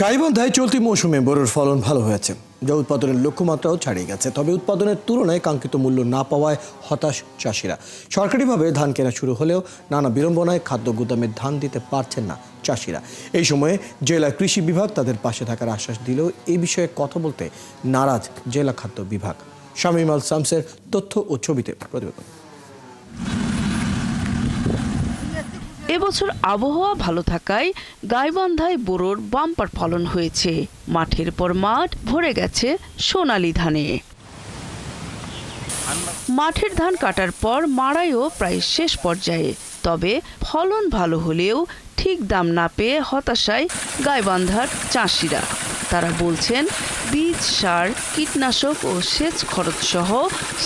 গাইবান্ধায় চলতি মৌসুমে বোরোর ফলন ভালো হয়েছে, যা উৎপাদনের লক্ষ্যমাত্রাও ছাড়িয়ে গেছে। তবে উৎপাদনের তুলনায় কাঙ্ক্ষিত মূল্য না পাওয়ায় হতাশ চাষিরা। সরকারিভাবে ধান কেনা শুরু হলেও নানা বিড়ম্বনায় খাদ্য গুদামে ধান দিতে পারছেন না চাষিরা। এই সময়ে জেলা কৃষি বিভাগ তাদের পাশে থাকার আশ্বাস দিলেও এই বিষয়ে কথা বলতে নারাজ জেলা খাদ্য বিভাগ। শামীম আল শামসের তথ্য ও ছবিতে প্রতিবেদন। এবছর আবহাওয়া ভালো থাকায় গাইবান্ধায় বোরোর বাম্পার ফলন হয়েছে। মাঠের পর মাঠ ভরে গেছে সোনালী ধানে। মাঠের ধান কাটার পর মাড়াইও প্রায় শেষ পর্যায়ে। তবে ফলন ভালো হলেও ঠিক দাম না পেয়ে হতাশায় গাইবান্ধার চাষিরা। তারা বলছেন, বীজ, সার, কীটনাশক ও সেচ খরচ সহ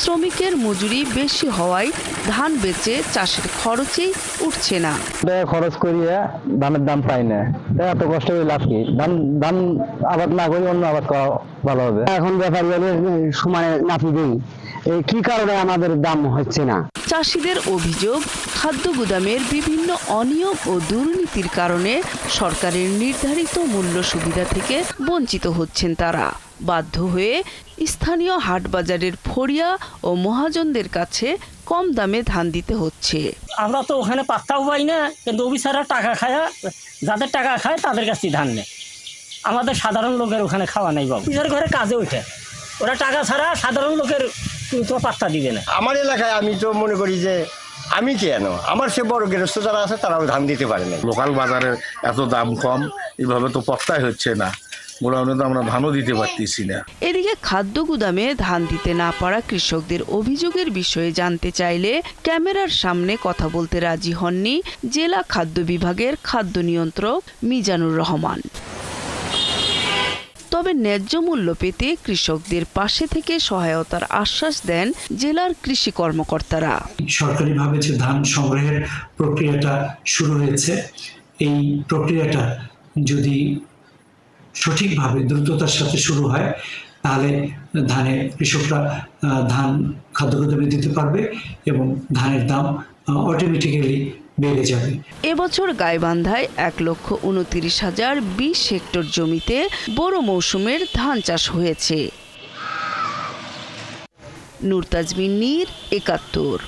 শ্রমিকের মজুরি বেশি হওয়ায় ধান বেচে চাষের খরচেই উঠছে না। খরচ করিয়া ধানের দাম পাই না, এত কষ্ট করে লাভ কি? ধান আবাদ না করে অন্য আবাদ করা ভালো হবে। এখন ব্যাপারী সমানে নাপি দেই, কি কারণে আমাদের দাম হচ্ছে না? চাষিদের অভিযোগ, খাদ্য গুদামের বিভিন্ন অনিয়ম ও দুর্নীতির কারণে সরকারের নির্ধারিত মূল্য সুবিধা থেকে বঞ্চিত হচ্ছেন তারা। বাধ্য হয়ে স্থানীয় হাটবাজারের ফড়িয়া ও মহাজনদের কাছে কম দামে ধান দিতে হচ্ছে। আমরা তো ওখানে পাত্তাও পাই না, কিন্তু অফিসাররা টাকা খায়, যাদের টাকা খায় তাদের কাছেই ধান নেয়। আমাদের সাধারণ লোকের ওখানে খাওয়া নেই বাবু। অফিসার ঘরে কাজে ওঠে, ওরা টাকা ছাড়া সাধারণ লোকের তো পাত্তা দিবে না। আমার এলাকায় আমি তো মনে করি যে আমি কেন, আমার সে বড় গৃহস্থ যারা আছে তারাও ধান দিতে পারে না। লোকাল বাজারের এত দাম কম, এইভাবে তো পত্তাই হচ্ছে না, গোডাউনে তো আমরা ধানও দিতে পারতেছি না। এদিকে খাদ্য গুদামে ধান দিতে না পারা কৃষকদের অভিযোগের বিষয়ে জানতে চাইলে ক্যামেরার সামনে কথা বলতে রাজি হননি জেলা খাদ্য বিভাগের খাদ্য নিয়ন্ত্রক মিজানুর রহমান। তবে ন্যায্য মূল্য পেতে কৃষকদের পাশে থেকে সহায়তার আশ্বাস দেন জেলার কৃষি কর্মকর্তারা। সরকারিভাবে যে ধান সংগ্রহের প্রক্রিয়াটা শুরু হয়েছে, এই প্রক্রিয়াটা যদি সঠিকভাবে দ্রুততার সাথে শুরু হয়, তাহলে কৃষকরা ধান খাদ্য গুদামে দিতে পারবে এবং ধানের দাম অটোমেটিক্যালি বেড়ে যাবে। এবছর গাইবান্ধায় 1,29,020 হেক্টর জমিতে বোরো মৌসুমের ধান চাষ হয়েছে। নূর তাজমিন নীর, ৭১।